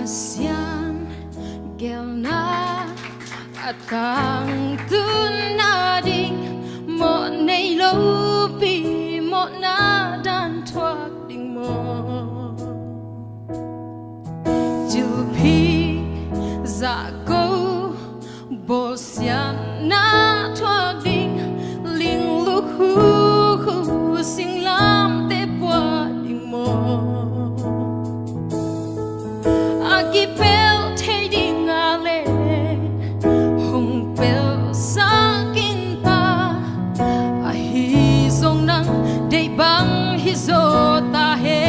Pasian gelna atang tunading mo nay lopi mo na dan thoát ding mo Jupi za go bosian na thoát ding ling lu hu sing lam te bua ding mo Aki pel thay ding ale hong pel sakin pa a hi song nang dei bang hi zo ta he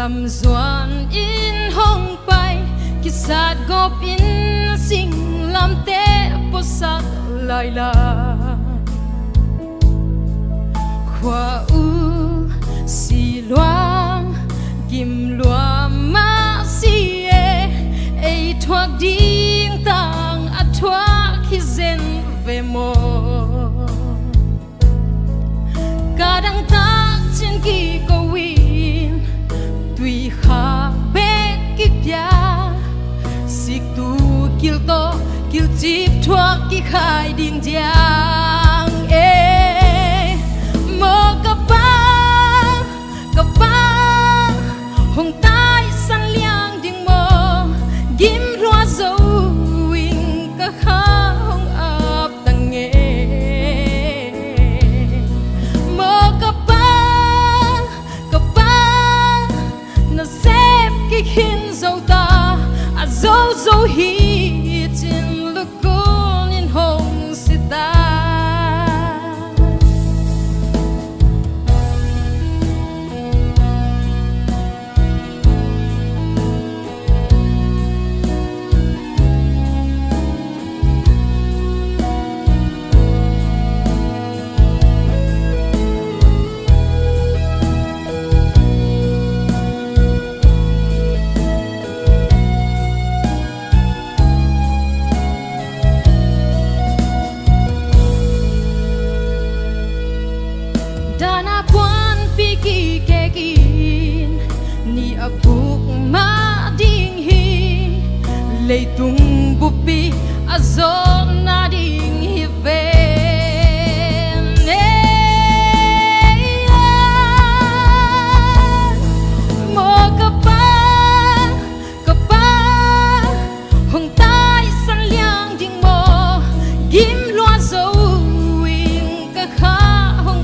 Lam zuan in hong pai kisat gop in sing lam te posak lai la khwa u si loang kim lua ma si e thoak ding tang a thoak hi zen ve mo kadang tak chen ki ko Tuy khá bé kịp ya Xích tu kill to kill chip thoát ki khai điên giang Mơ cà ba Hồng tai san liang điên mơ Gim loa dấu wing cả khá hồng áp tăng nghe Mơ cà ba Hin dâu ta a dâu dâu hi trên lực côn in hồng si ta Dana puan piki kekin ni abuk ma ding hi leitung bupi azon na ding hi ven mo kapa hong tai san liang ding mo gim loa zo wing ka kha hong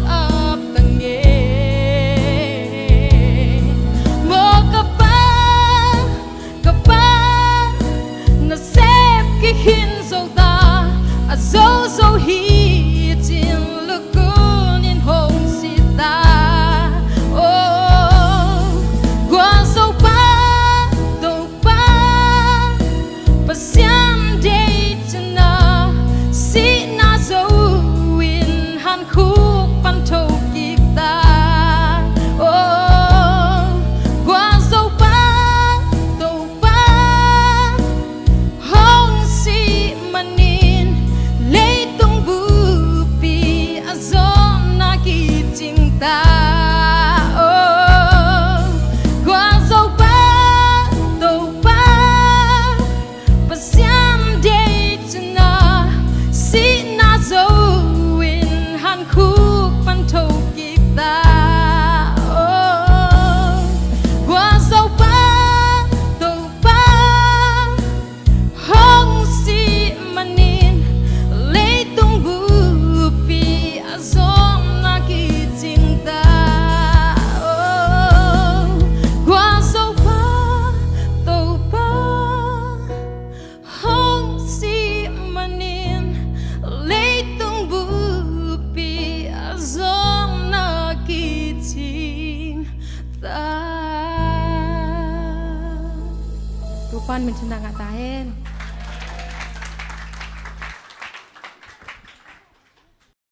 Hin dâu ta a dâu dâu hi trên lực côn in hồng si ta qua dâu ba đầu ba pasian day chana si na dâu win han khúc pan thâu kita qua dâu ba đầu ba manin lấy tung bupi azon na ki cinta qua dâu ba đầu ba pasian day chana si na dâu win han khúc pan thâu kita qua dâu ba đầu ba hong si manin lấy tung bupi azon na ki cinta qua dâu ba đầu ba hong si manin lấy tung bupi azon na ki cinta Tupan mencinta ngatain